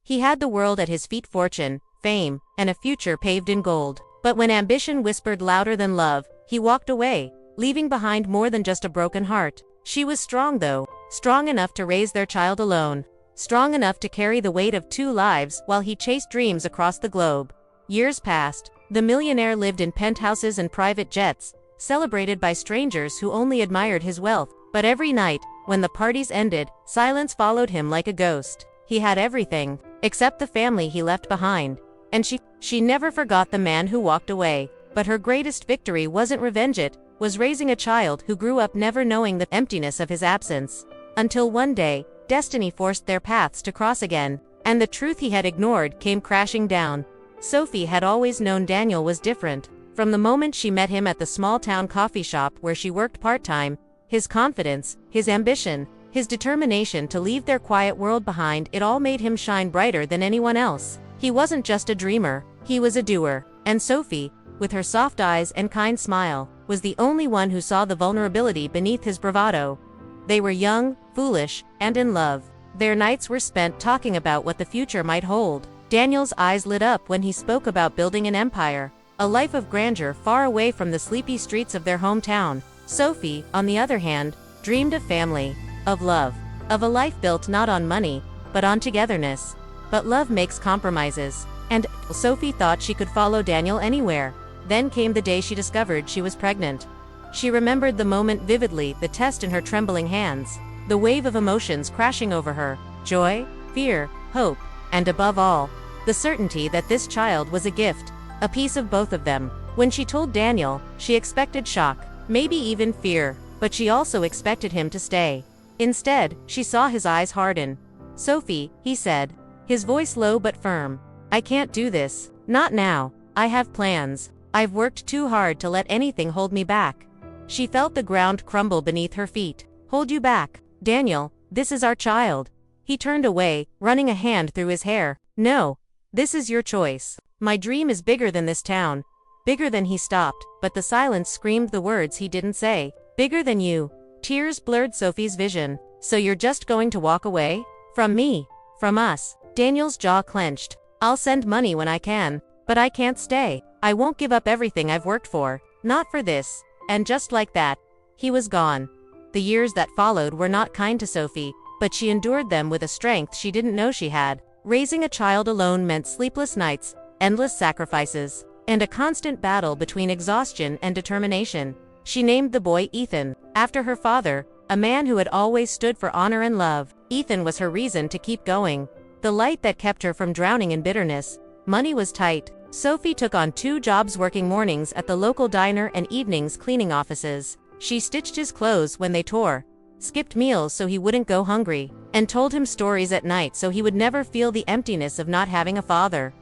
He had the world at his feet, fortune, fame, and a future paved in gold. But when ambition whispered louder than love, he walked away, leaving behind more than just a broken heart. She was strong though, strong enough to raise their child alone, strong enough to carry the weight of 2 lives while he chased dreams across the globe. Years passed. The millionaire lived in penthouses and private jets, celebrated by strangers who only admired his wealth. But every night, when the parties ended, silence followed him like a ghost. He had everything, except the family he left behind. And she never forgot the man who walked away. But her greatest victory wasn't revenge, it was raising a child who grew up never knowing the emptiness of his absence. Until one day, destiny forced their paths to cross again, and the truth he had ignored came crashing down. Sophie had always known Daniel was different. From the moment she met him at the small-town coffee shop where she worked part-time, his confidence, his ambition, his determination to leave their quiet world behind, it all made him shine brighter than anyone else. He wasn't just a dreamer, he was a doer. And Sophie, with her soft eyes and kind smile, was the only one who saw the vulnerability beneath his bravado. They were young, foolish, and in love. Their nights were spent talking about what the future might hold. Daniel's eyes lit up when he spoke about building an empire, a life of grandeur far away from the sleepy streets of their hometown. Sophie, on the other hand, dreamed of family, of love, of a life built not on money, but on togetherness. But love makes compromises, and Sophie thought she could follow Daniel anywhere. Then came the day she discovered she was pregnant. She remembered the moment vividly, the test in her trembling hands, the wave of emotions crashing over her, joy, fear, hope, and above all, the certainty that this child was a gift, a piece of both of them. When she told Daniel, she expected shock, maybe even fear, but she also expected him to stay. Instead, she saw his eyes harden. "Sophie," he said, his voice low but firm, "I can't do this. Not now. I have plans. I've worked too hard to let anything hold me back." She felt the ground crumble beneath her feet. "Hold you back? Daniel, this is our child." He turned away, running a hand through his hair. "No. This is your choice. My dream is bigger than this town." Bigger than he stopped, but the silence screamed the words he didn't say. "Bigger than you." Tears blurred Sophie's vision. "So you're just going to walk away? From me? From us?" Daniel's jaw clenched. "I'll send money when I can, but I can't stay. I won't give up everything I've worked for. Not for this." And just like that, he was gone. The years that followed were not kind to Sophie, but she endured them with a strength she didn't know she had. Raising a child alone meant sleepless nights, endless sacrifices, and a constant battle between exhaustion and determination. She named the boy Ethan, after her father, a man who had always stood for honor and love. Ethan was her reason to keep going, the light that kept her from drowning in bitterness. Money was tight. Sophie took on 2 jobs, working mornings at the local diner and evenings cleaning offices. She stitched his clothes when they tore, skipped meals so he wouldn't go hungry, and told him stories at night so he would never feel the emptiness of not having a father.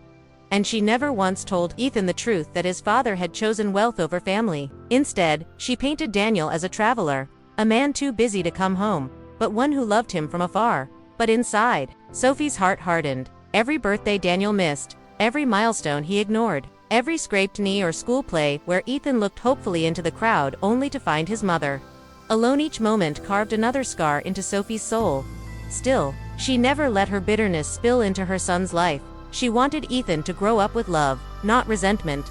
And she never once told Ethan the truth that his father had chosen wealth over family. Instead, she painted Daniel as a traveler, a man too busy to come home, but one who loved him from afar. But inside, Sophie's heart hardened. Every birthday Daniel missed, every milestone he ignored, every scraped knee or school play where Ethan looked hopefully into the crowd only to find his mother alone, each moment carved another scar into Sophie's soul. Still, she never let her bitterness spill into her son's life. She wanted Ethan to grow up with love, not resentment.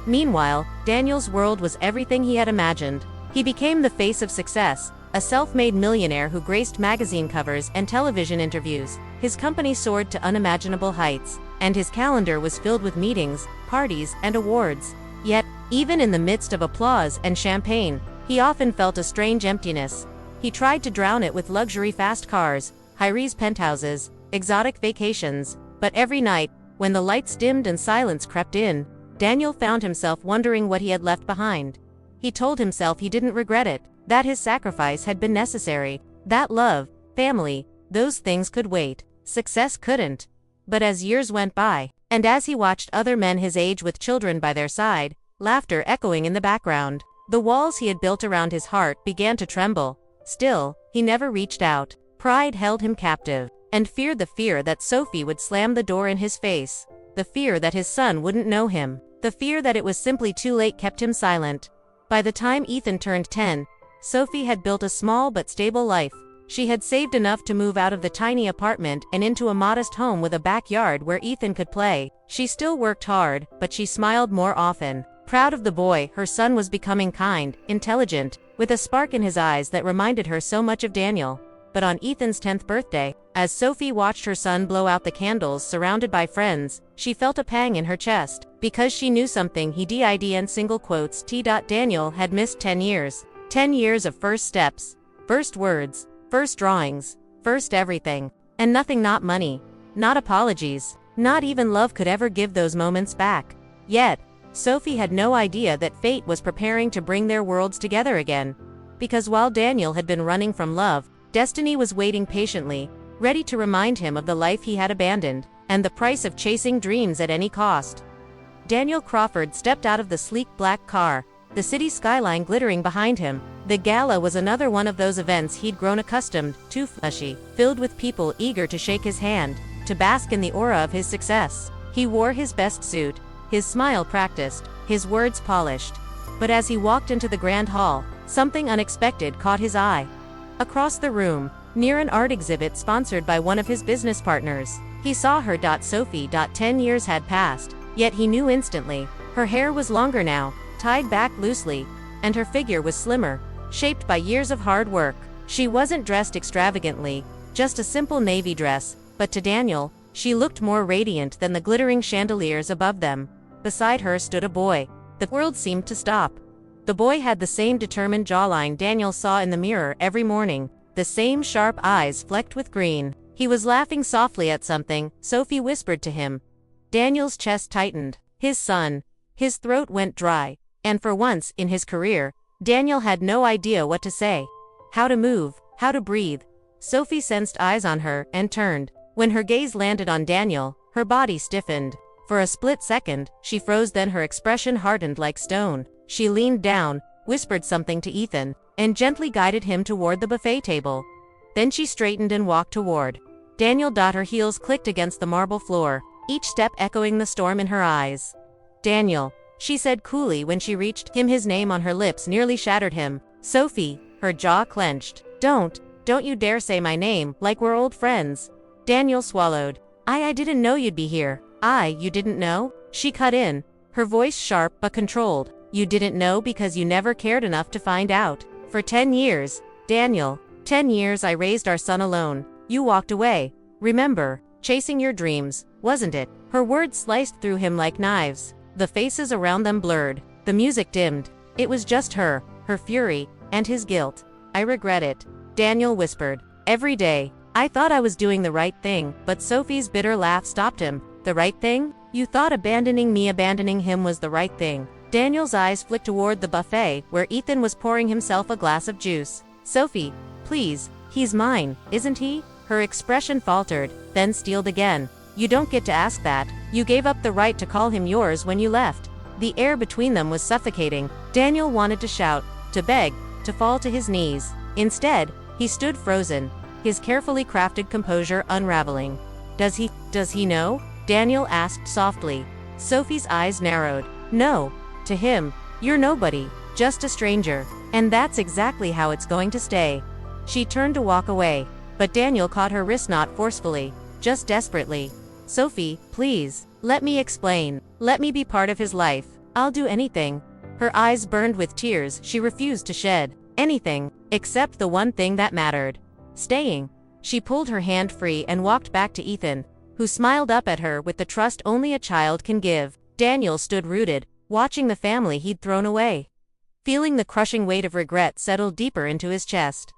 Meanwhile, Daniel's world was everything he had imagined. He became the face of success, a self-made millionaire who graced magazine covers and television interviews. His company soared to unimaginable heights, and his calendar was filled with meetings, parties, and awards. Yet, even in the midst of applause and champagne, he often felt a strange emptiness. He tried to drown it with luxury fast cars, high-rise penthouses, exotic vacations, but every night, when the lights dimmed and silence crept in, Daniel found himself wondering what he had left behind. He told himself he didn't regret it, that his sacrifice had been necessary, that love, family, those things could wait. Success couldn't. But as years went by, and as he watched other men his age with children by their side, laughter echoing in the background, the walls he had built around his heart began to tremble. Still, he never reached out. Pride held him captive, and fear, the fear that Sophie would slam the door in his face, the fear that his son wouldn't know him, the fear that it was simply too late, kept him silent. By the time Ethan turned 10, Sophie had built a small but stable life, She had saved enough to move out of the tiny apartment and into a modest home with a backyard where Ethan could play. She still worked hard, but she smiled more often. Proud of the boy, her son was becoming kind, intelligent, with a spark in his eyes that reminded her so much of Daniel. But on Ethan's 10th birthday, as Sophie watched her son blow out the candles surrounded by friends, she felt a pang in her chest, because she knew something he did in single quotes Daniel had missed 10 years. 10 years of first steps, first words, first drawings, first everything. And nothing, not money, not apologies, not even love could ever give those moments back. Yet, Sophie had no idea that fate was preparing to bring their worlds together again. Because while Daniel had been running from love, destiny was waiting patiently, ready to remind him of the life he had abandoned, and the price of chasing dreams at any cost. Daniel Crawford stepped out of the sleek black car, the city skyline glittering behind him. The gala was another one of those events he'd grown accustomed to, flashy, filled with people eager to shake his hand, to bask in the aura of his success. He wore his best suit, his smile practiced, his words polished. But as he walked into the grand hall, something unexpected caught his eye. Across the room, near an art exhibit sponsored by one of his business partners, he saw her. Sophie. 10 years had passed, yet he knew instantly. Her hair was longer now, tied back loosely, and her figure was slimmer, shaped by years of hard work. She wasn't dressed extravagantly, just a simple navy dress, but to Daniel, she looked more radiant than the glittering chandeliers above them. Beside her stood a boy. The world seemed to stop. The boy had the same determined jawline Daniel saw in the mirror every morning, the same sharp eyes flecked with green. He was laughing softly at something, Sophie whispered to him. Daniel's chest tightened. His son. His throat went dry, and for once in his career, Daniel had no idea what to say, how to move, how to breathe. Sophie sensed eyes on her and turned. When her gaze landed on Daniel, her body stiffened. For a split second, she froze, then her expression hardened like stone. She leaned down, whispered something to Ethan, and gently guided him toward the buffet table. Then she straightened and walked toward Daniel. Her heels clicked against the marble floor, each step echoing the storm in her eyes. Daniel, she said coolly when she reached him. His name on her lips nearly shattered him. Sophie, her jaw clenched. Don't you dare say my name, like we're old friends. Daniel swallowed. I didn't know you'd be here. You didn't know? She cut in, her voice sharp but controlled. You didn't know because you never cared enough to find out. For 10 years, Daniel, 10 years I raised our son alone. You walked away. Remember, chasing your dreams, wasn't it? Her words sliced through him like knives. The faces around them blurred. The music dimmed. It was just her fury, and his guilt. I regret it, Daniel whispered. Every day. I thought I was doing the right thing, but Sophie's bitter laugh stopped him. The right thing? You thought abandoning him was the right thing. Daniel's eyes flicked toward the buffet, where Ethan was pouring himself a glass of juice. Sophie, please, he's mine, isn't he? Her expression faltered, then steeled again. You don't get to ask that. You gave up the right to call him yours when you left. The air between them was suffocating. Daniel wanted to shout, to beg, to fall to his knees. Instead, he stood frozen, his carefully crafted composure unraveling. Does he know? Daniel asked softly. Sophie's eyes narrowed. No. To him, you're nobody, just a stranger. And that's exactly how it's going to stay. She turned to walk away, but Daniel caught her wrist, not forcefully, just desperately. Sophie, please, let me explain. Let me be part of his life. I'll do anything. Her eyes burned with tears she refused to shed. Anything, except the one thing that mattered. Staying. She pulled her hand free and walked back to Ethan, who smiled up at her with the trust only a child can give. Daniel stood rooted, watching the family he'd thrown away, feeling the crushing weight of regret settle deeper into his chest.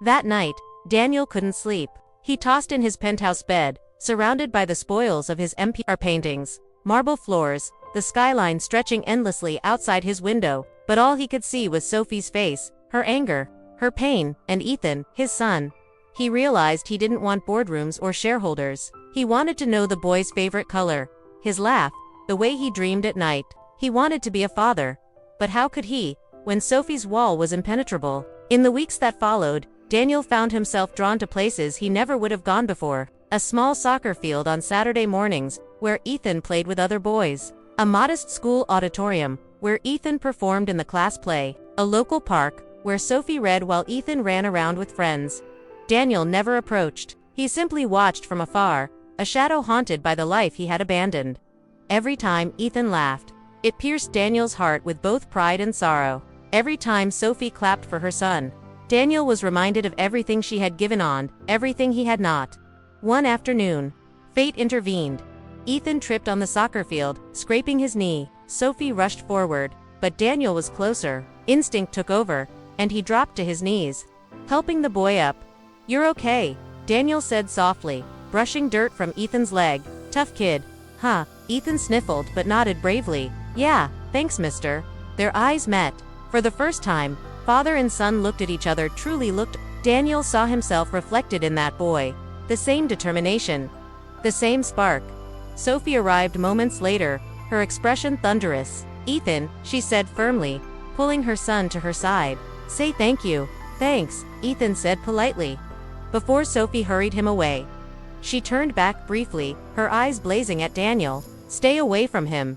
That night, Daniel couldn't sleep. He tossed in his penthouse bed, surrounded by the spoils of his art paintings, marble floors, the skyline stretching endlessly outside his window, but all he could see was Sophie's face, her anger, her pain, and Ethan, his son. He realized he didn't want boardrooms or shareholders. He wanted to know the boy's favorite color, his laugh, the way he dreamed at night. He wanted to be a father. But how could he, when Sophie's wall was impenetrable? In the weeks that followed, Daniel found himself drawn to places he never would have gone before. A small soccer field on Saturday mornings, where Ethan played with other boys. A modest school auditorium, where Ethan performed in the class play. A local park, where Sophie read while Ethan ran around with friends. Daniel never approached. He simply watched from afar, a shadow haunted by the life he had abandoned. Every time Ethan laughed, it pierced Daniel's heart with both pride and sorrow. Every time Sophie clapped for her son, Daniel was reminded of everything she had given on, everything he had not. One afternoon, fate intervened. Ethan tripped on the soccer field, scraping his knee. Sophie rushed forward, but Daniel was closer. Instinct took over, and he dropped to his knees, helping the boy up. "You're okay," Daniel said softly, brushing dirt from Ethan's leg. "Tough kid, huh?" Ethan sniffled but nodded bravely. "Yeah, thanks, mister." Their eyes met. For the first time, father and son looked at each other, truly looked. Daniel saw himself reflected in that boy. The same determination, the same spark. Sophie arrived moments later, her expression thunderous. "Ethan," she said firmly, pulling her son to her side. "Say thank you." "Thanks," Ethan said politely, before Sophie hurried him away. She turned back briefly, her eyes blazing at Daniel. "Stay away from him."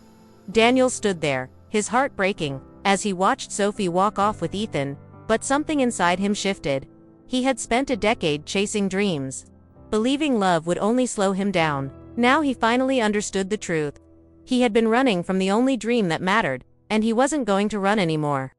Daniel stood there, his heart breaking, as he watched Sophie walk off with Ethan, but something inside him shifted. He had spent a decade chasing dreams, believing love would only slow him down. Now he finally understood the truth. He had been running from the only dream that mattered, and he wasn't going to run anymore.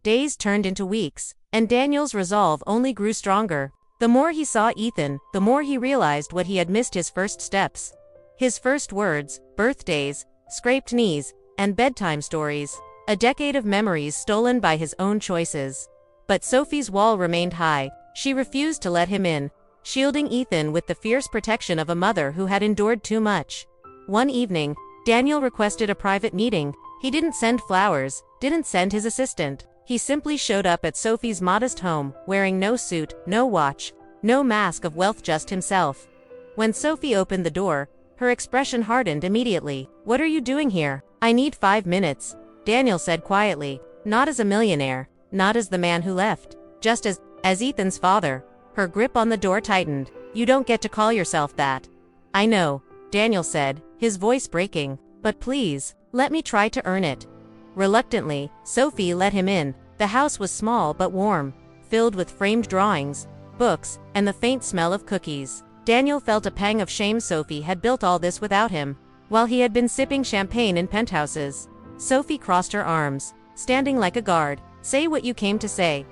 Days turned into weeks, and Daniel's resolve only grew stronger. The more he saw Ethan, the more he realized what he had missed: his first steps. His first words, birthdays, scraped knees, and bedtime stories. A decade of memories stolen by his own choices. But Sophie's wall remained high. She refused to let him in, shielding Ethan with the fierce protection of a mother who had endured too much. One evening, Daniel requested a private meeting. He didn't send flowers, didn't send his assistant. He simply showed up at Sophie's modest home, wearing no suit, no watch, no mask of wealth, just himself. When Sophie opened the door, her expression hardened immediately. "What are you doing here?" "I need 5 minutes," Daniel said quietly. "Not as a millionaire, not as the man who left, just as Ethan's father." Her grip on the door tightened. "You don't get to call yourself that." "I know," Daniel said, his voice breaking. "But please, let me try to earn it." Reluctantly, Sophie let him in. The house was small but warm, filled with framed drawings, books, and the faint smell of cookies. Daniel felt a pang of shame. Sophie had built all this without him, while he had been sipping champagne in penthouses. Sophie crossed her arms, standing like a guard. "Say what you came to say."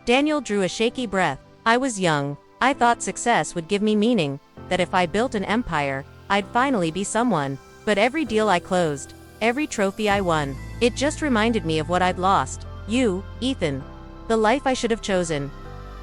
Daniel drew a shaky breath. "I was young. I thought success would give me meaning, that if I built an empire, I'd finally be someone. But every deal I closed, every trophy I won, it just reminded me of what I'd lost. You, Ethan. The life I should have chosen."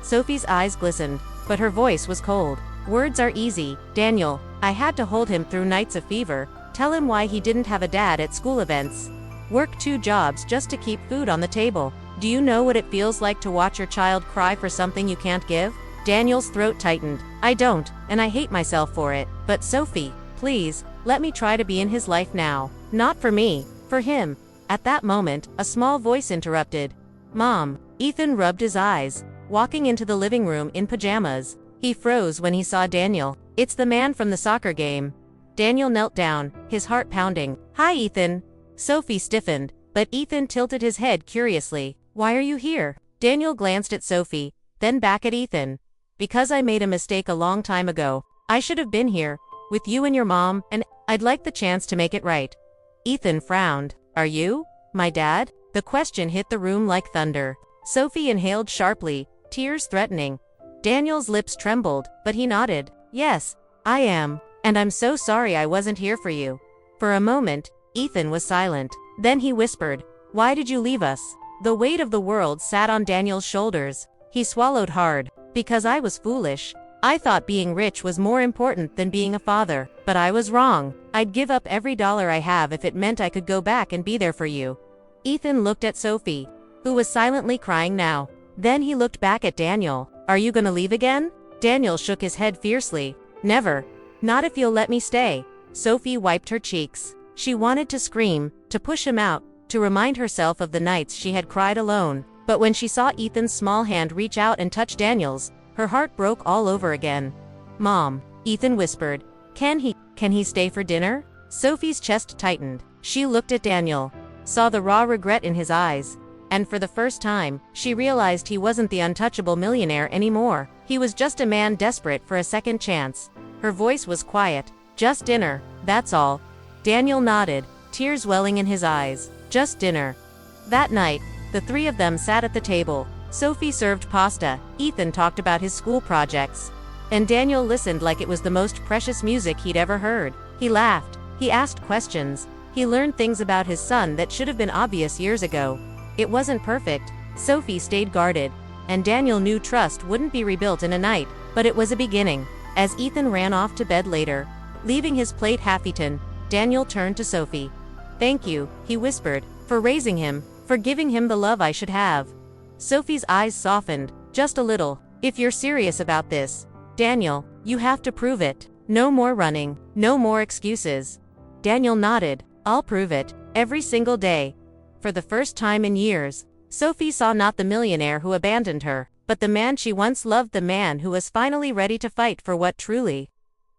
Sophie's eyes glistened, but her voice was cold. "Words are easy, Daniel. I had to hold him through nights of fever, tell him why he didn't have a dad at school events, work 2 jobs just to keep food on the table. Do you know what it feels like to watch your child cry for something you can't give?" Daniel's throat tightened. "I don't, and I hate myself for it. But Sophie, please, let me try to be in his life now. Not for me, for him." At that moment, a small voice interrupted. "Mom." Ethan rubbed his eyes, walking into the living room in pajamas. He froze when he saw Daniel. "It's the man from the soccer game." Daniel knelt down, his heart pounding. "Hi, Ethan." Sophie stiffened, but Ethan tilted his head curiously. "Why are you here?" Daniel glanced at Sophie, then back at Ethan. "Because I made a mistake a long time ago. I should have been here, with you and your mom, and I'd like the chance to make it right." Ethan frowned. "Are you my dad?" The question hit the room like thunder. Sophie inhaled sharply, tears threatening. Daniel's lips trembled, but he nodded. "Yes, I am, and I'm so sorry I wasn't here for you." For a moment, Ethan was silent. Then he whispered, "Why did you leave us?" The weight of the world sat on Daniel's shoulders. He swallowed hard. "Because I was foolish. I thought being rich was more important than being a father. But I was wrong. I'd give up every dollar I have if it meant I could go back and be there for you." Ethan looked at Sophie, who was silently crying now. Then he looked back at Daniel. "Are you gonna leave again?" Daniel shook his head fiercely. "Never. Not if you'll let me stay." Sophie wiped her cheeks. She wanted to scream, to push him out, to remind herself of the nights she had cried alone. But when she saw Ethan's small hand reach out and touch Daniel's, her heart broke all over again. "Mom," Ethan whispered, Can he stay for dinner?" Sophie's chest tightened. She looked at Daniel, saw the raw regret in his eyes, and for the first time, she realized he wasn't the untouchable millionaire anymore. He was just a man desperate for a second chance. Her voice was quiet. Just dinner, that's all. Daniel nodded, tears welling in his eyes. Just dinner. That night, the three of them sat at the table. Sophie served pasta, Ethan talked about his school projects, and Daniel listened like it was the most precious music he'd ever heard. He laughed, he asked questions, he learned things about his son that should have been obvious years ago. It wasn't perfect, Sophie stayed guarded, and Daniel knew trust wouldn't be rebuilt in a night, but it was a beginning. As Ethan ran off to bed later, leaving his plate half-eaten, Daniel turned to Sophie. "Thank you," he whispered, "for raising him, for giving him the love I should have." Sophie's eyes softened, just a little. "If you're serious about this, Daniel, you have to prove it. No more running, no more excuses." Daniel nodded. "I'll prove it, every single day." For the first time in years, Sophie saw not the millionaire who abandoned her, but the man she once loved, the man who was finally ready to fight for what truly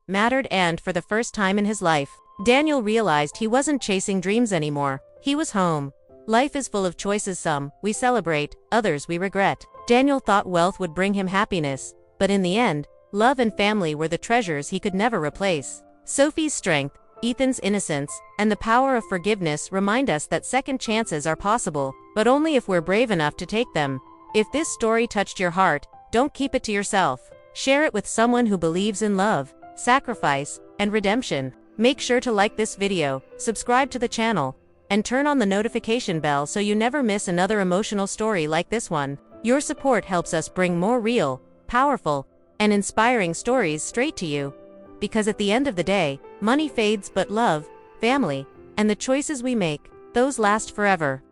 mattered. And for the first time in his life, Daniel realized he wasn't chasing dreams anymore. He was home. Life is full of choices, some we celebrate, others we regret. Daniel thought wealth would bring him happiness, but in the end, love and family were the treasures he could never replace. Sophie's strength, Ethan's innocence, and the power of forgiveness remind us that second chances are possible, but only if we're brave enough to take them. If this story touched your heart, don't keep it to yourself. Share it with someone who believes in love, sacrifice, and redemption. Make sure to like this video, subscribe to the channel, and turn on the notification bell so you never miss another emotional story like this one. Your support helps us bring more real, powerful, and inspiring stories straight to you. Because at the end of the day, money fades, but love, family, and the choices we make, those last forever.